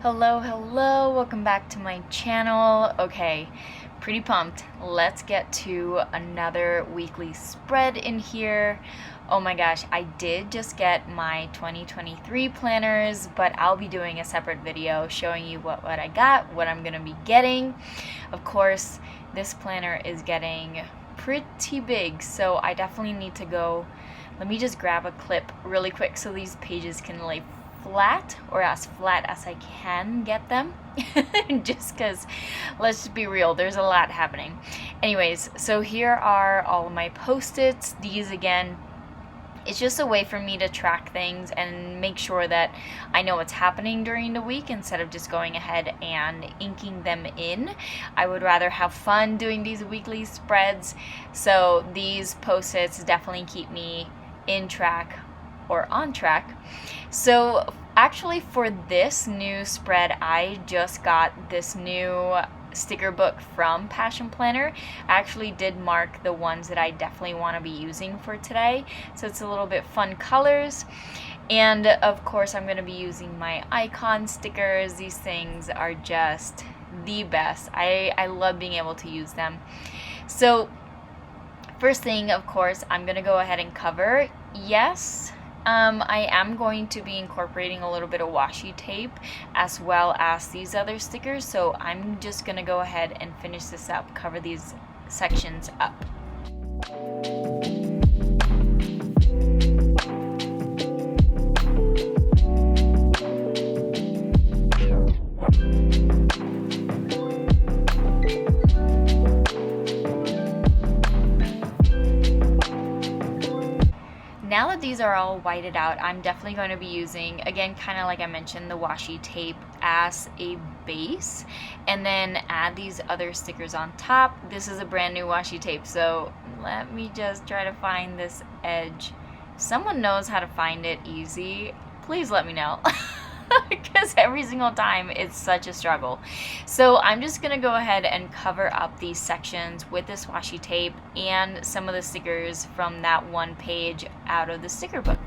Hello, welcome back to my channel. Okay, pretty pumped. Let's get to another weekly spread in here. Oh my gosh, I did just get my 2023 planners, but I'll be doing a separate video showing you what I got, what I'm gonna be getting. Of course, this planner is getting pretty big, so I definitely need to go. Let me just grab a clip really quick so these pages can lay flat, or as flat as I can get them. Just because, let's just be real, there's a lot happening. Anyways, so here are all of my post-its. These, again, it's just a way for me to track things and make sure that I know what's happening during the week instead of just going ahead and inking them in. I would rather have fun doing these weekly spreads, so these post-its definitely keep me in track or on track. So actually, for this new spread, I just got this new sticker book from Passion Planner. I actually did mark the ones that I definitely want to be using for today, so it's a little bit fun colors. And of course, I'm going to be using my icon stickers. These things are just the best. I love being able to use them. So first thing, of course, I'm going to go ahead and cover, yes, I am going to be incorporating a little bit of washi tape as well as these other stickers, so I'm just going to go ahead and finish this up, cover these sections up. Now that these are all whited out, I'm definitely going to be using, again, kind of like I mentioned, the washi tape as a base, and then add these other stickers on top. This is a brand new washi tape, so let me just try to find this edge. If someone knows how to find it easy, please let me know. Because every single time it's such a struggle. So I'm just gonna go ahead and cover up these sections with this washi tape and some of the stickers from that one page out of the sticker book.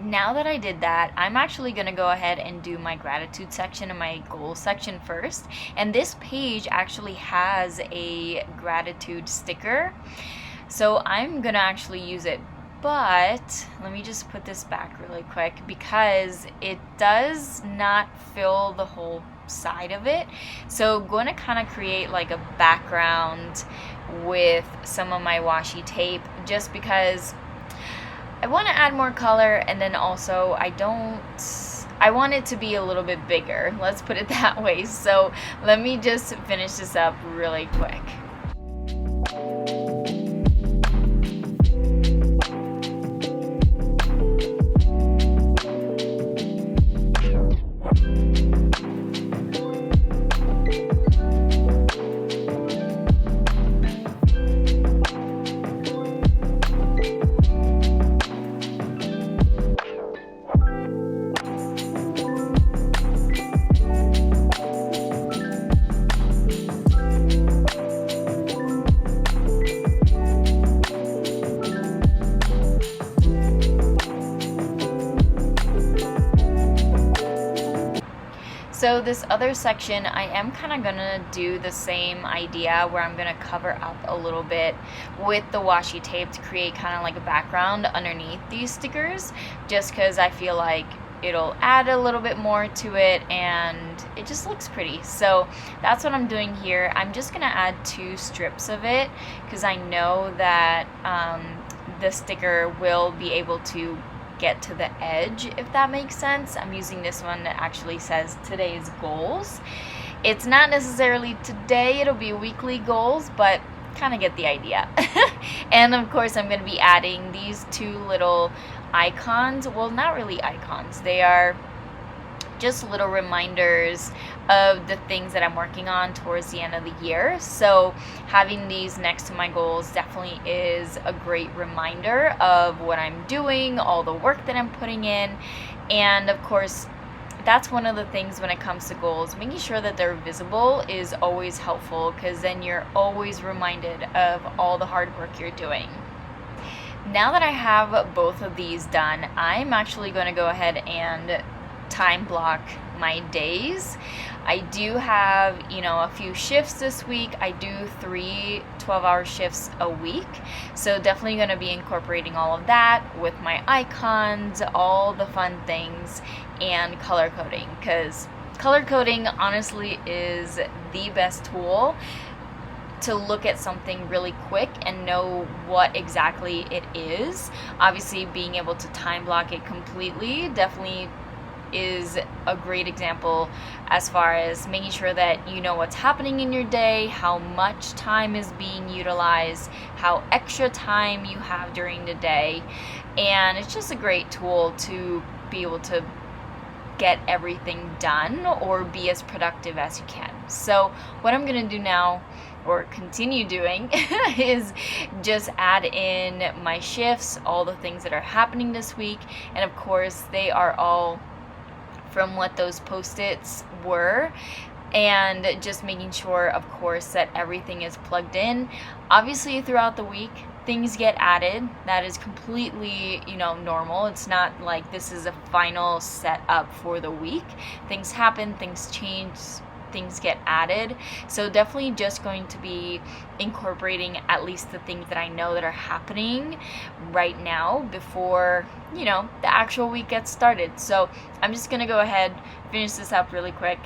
Now that I did that, I'm actually going to go ahead and do my gratitude section and my goal section first. And this page actually has a gratitude sticker, so I'm going to actually use it. But let me just put this back really quick because it does not fill the whole side of it. So I'm going to kind of create like a background with some of my washi tape, just because I want to add more color, and then also I want it to be a little bit bigger, let's put it that way. So let me just finish this up really quick. So this other section, I am kind of going to do the same idea where I'm going to cover up a little bit with the washi tape to create kind of like a background underneath these stickers, just because I feel like it'll add a little bit more to it and it just looks pretty. So that's what I'm doing here. I'm just going to add 2 strips of it because I know that the sticker will be able to get to the edge, if that makes sense. I'm using this one that actually says today's goals. It's not necessarily today, it'll be weekly goals, but kind of get the idea. And of course I'm going to be adding these 2 little icons. Well, not really icons, they are just little reminders of the things that I'm working on towards the end of the year. So having these next to my goals definitely is a great reminder of what I'm doing, all the work that I'm putting in. And of course, that's one of the things when it comes to goals. Making sure that they're visible is always helpful, because then you're always reminded of all the hard work you're doing. Now that I have both of these done, I'm actually going to go ahead and time block my days. I do have, a few shifts this week. I do 3 12-hour shifts a week. So definitely going to be incorporating all of that with my icons, all the fun things, and color coding, because color coding honestly is the best tool to look at something really quick and know what exactly it is. Obviously, being able to time block it completely definitely is a great example as far as making sure that you know what's happening in your day, how much time is being utilized, how extra time you have during the day. And it's just a great tool to be able to get everything done or be as productive as you can. So what I'm going to do now, or continue doing, is just add in my shifts, all the things that are happening this week, and of course they are all from what those post-its were, and just making sure, of course, that everything is plugged in. Obviously throughout the week things get added. That is completely, normal. It's not like this is a final setup for the week. Things happen, things change, things get added. So definitely just going to be incorporating at least the things that I know that are happening right now before, the actual week gets started. So I'm just going to go ahead, finish this up really quick.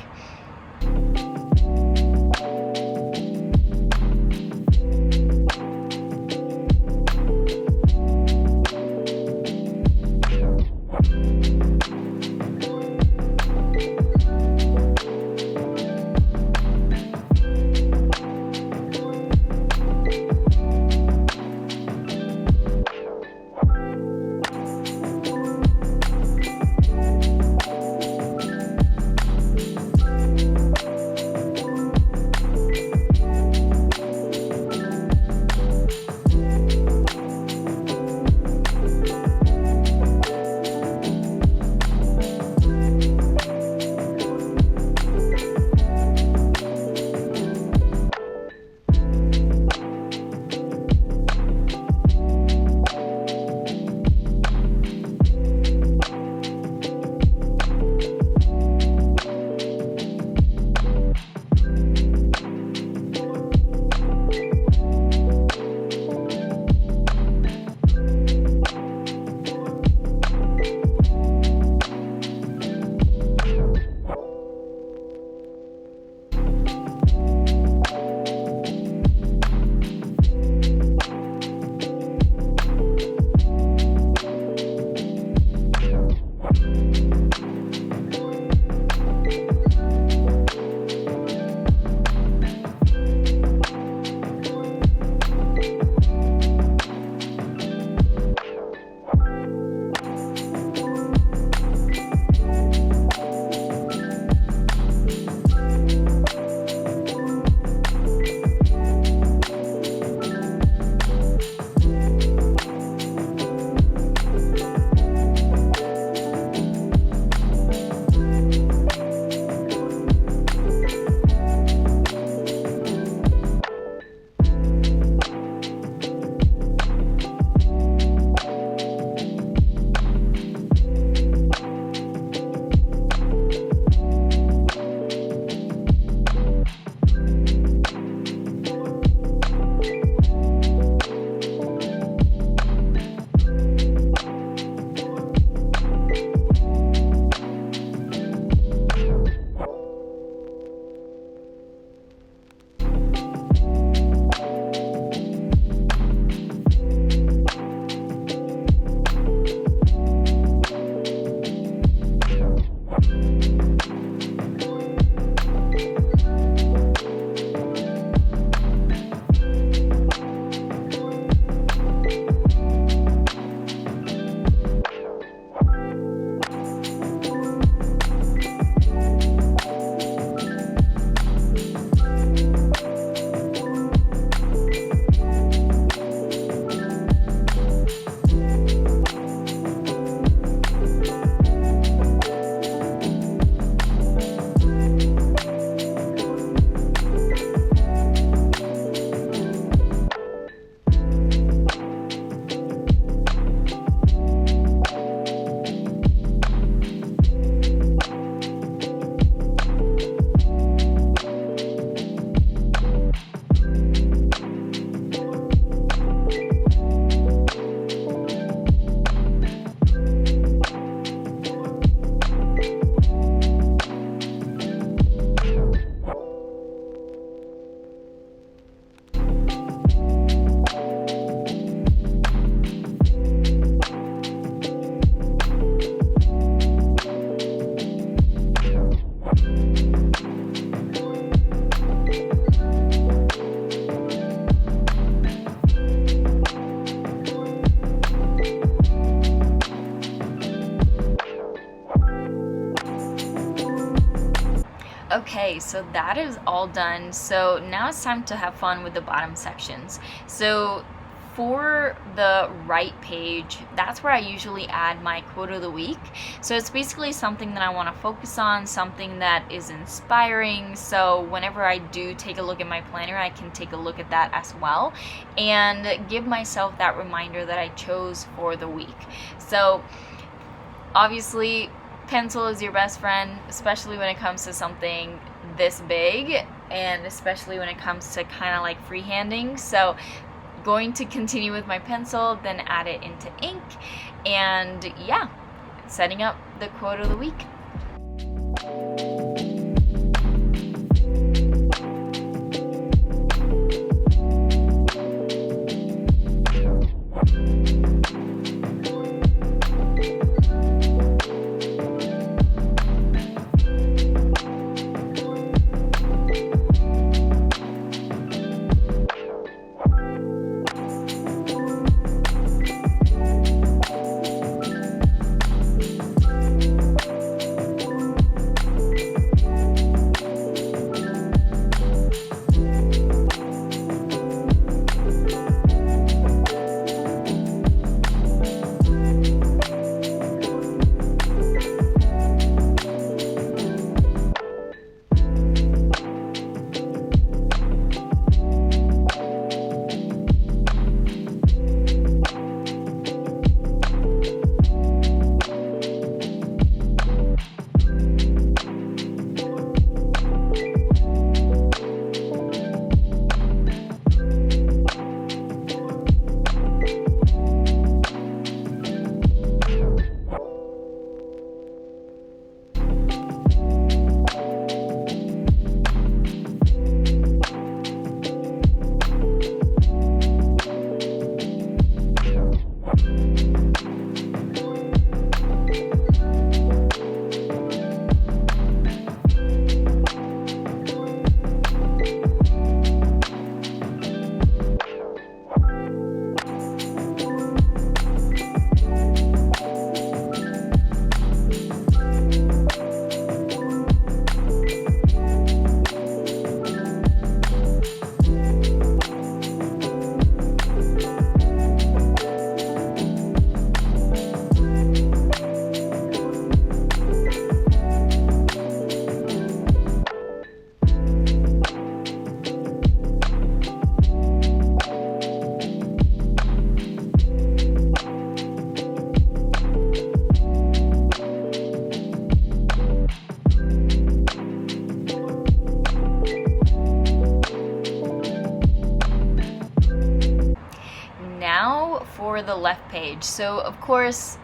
Okay, so that is all done. So now it's time to have fun with the bottom sections. So for the right page, that's where I usually add my quote of the week. So it's basically something that I want to focus on, something that is inspiring. So whenever I do take a look at my planner, I can take a look at that as well and give myself that reminder that I chose for the week. So obviously, pencil is your best friend, especially when it comes to something this big, and especially when it comes to kind of like freehanding. So going to continue with my pencil, then add it into ink, and yeah, setting up the quote of the week. Now for the left page. So of course,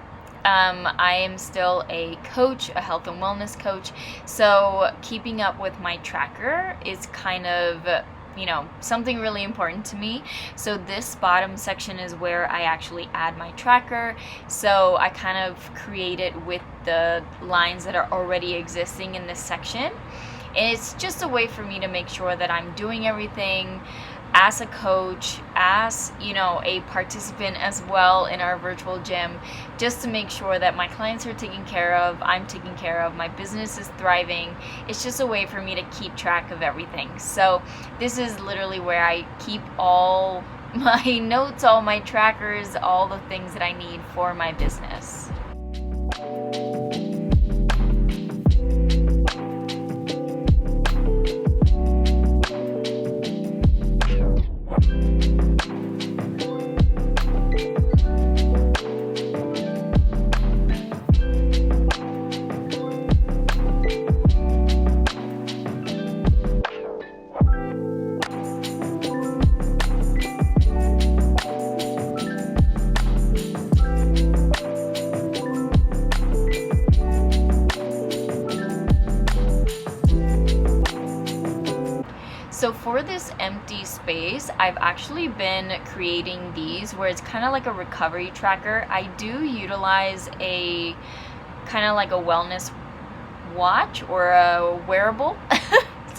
I am still a coach, a health and wellness coach. So keeping up with my tracker is kind of, something really important to me. So this bottom section is where I actually add my tracker. So I kind of create it with the lines that are already existing in this section. And it's just a way for me to make sure that I'm doing everything as a coach, as a participant as well in our virtual gym, just to make sure that my clients are taken care of, I'm taken care of, my business is thriving. It's just a way for me to keep track of everything. So this is literally where I keep all my notes, all my trackers, all the things that I need for my business. So for this empty space, I've actually been creating these where it's kind of like a recovery tracker. I do utilize a kind of like a wellness watch or a wearable.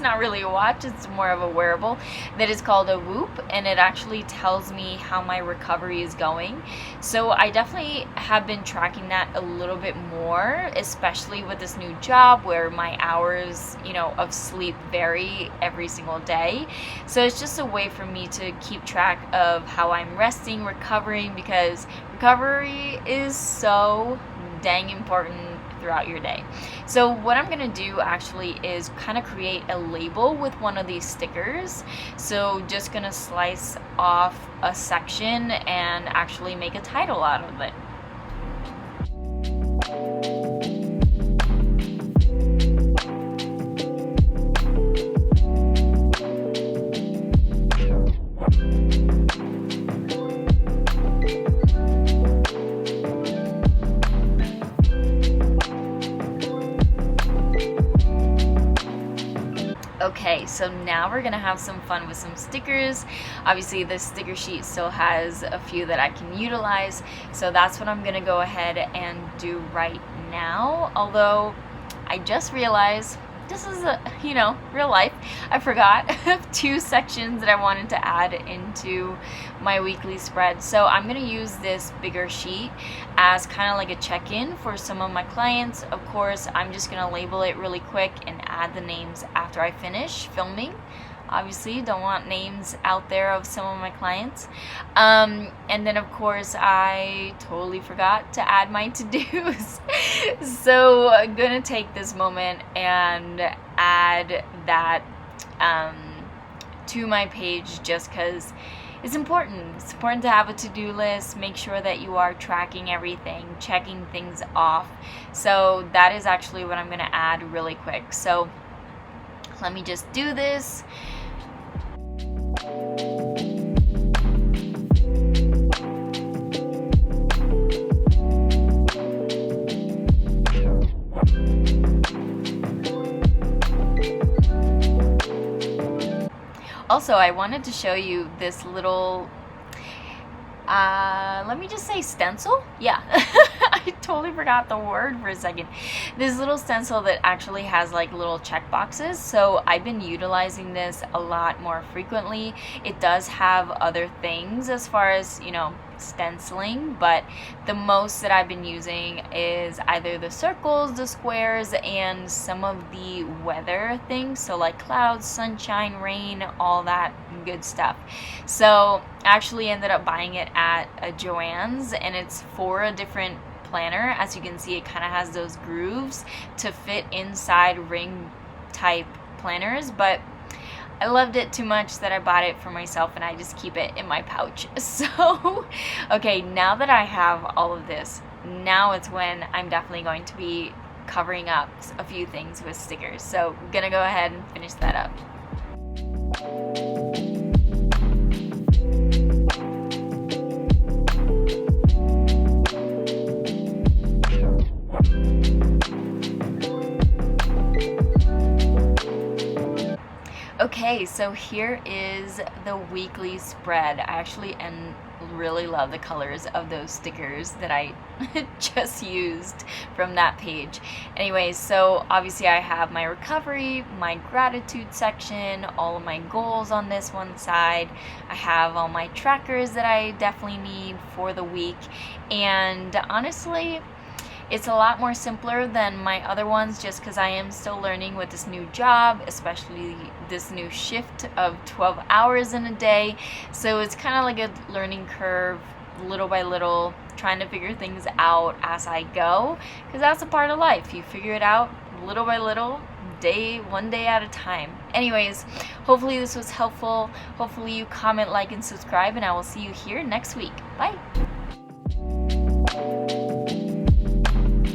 not really a watch, it's more of a wearable that is called a Whoop, and it actually tells me how my recovery is going. So I definitely have been tracking that a little bit more, especially with this new job where my hours, of sleep vary every single day. So it's just a way for me to keep track of how I'm resting, recovering, because recovery is so dang important throughout your day. So what I'm gonna do actually is kind of create a label with one of these stickers. So just gonna slice off a section and actually make a title out of it. Okay, so now we're gonna have some fun with some stickers. Obviously this sticker sheet still has a few that I can utilize, so that's what I'm gonna go ahead and do right now. Although I just realized this is real life. I forgot 2 sections that I wanted to add into my weekly spread. So I'm gonna use this bigger sheet as kind of like a check-in for some of my clients. Of course, I'm just gonna label it really quick and add the names after I finish filming. Obviously, don't want names out there of some of my clients. And then, of course, I totally forgot to add my to-dos. So I'm going to take this moment and add that to my page just because it's important. It's important to have a to-do list, make sure that you are tracking everything, checking things off. So that is actually what I'm going to add really quick. So let me just do this. Also, I wanted to show you this little, let me just say stencil. Yeah, I totally forgot the word for a second. This little stencil that actually has like little check boxes. So I've been utilizing this a lot more frequently. It does have other things as far as, stenciling, but the most that I've been using is either the circles, the squares, and some of the weather things, so like clouds, sunshine, rain, all that good stuff. So I actually ended up buying it at a Joann's, and it's for a different planner. As you can see, it kind of has those grooves to fit inside ring type planners, but I loved it too much that I bought it for myself, and I just keep it in my pouch. So, okay, now that I have all of this, now it's when I'm definitely going to be covering up a few things with stickers. So I'm gonna go ahead and finish that up. Okay, so here is the weekly spread. I actually really love the colors of those stickers that I just used from that page. Anyways, so obviously I have my recovery, my gratitude section, all of my goals on this one side. I have all my trackers that I definitely need for the week, and honestly, it's a lot more simpler than my other ones just because I am still learning with this new job, especially this new shift of 12 hours in a day. So it's kind of like a learning curve, little by little, trying to figure things out as I go, because that's a part of life. You figure it out little by little, one day at a time. Anyways, hopefully this was helpful. Hopefully you comment, like, and subscribe, and I will see you here next week. Bye.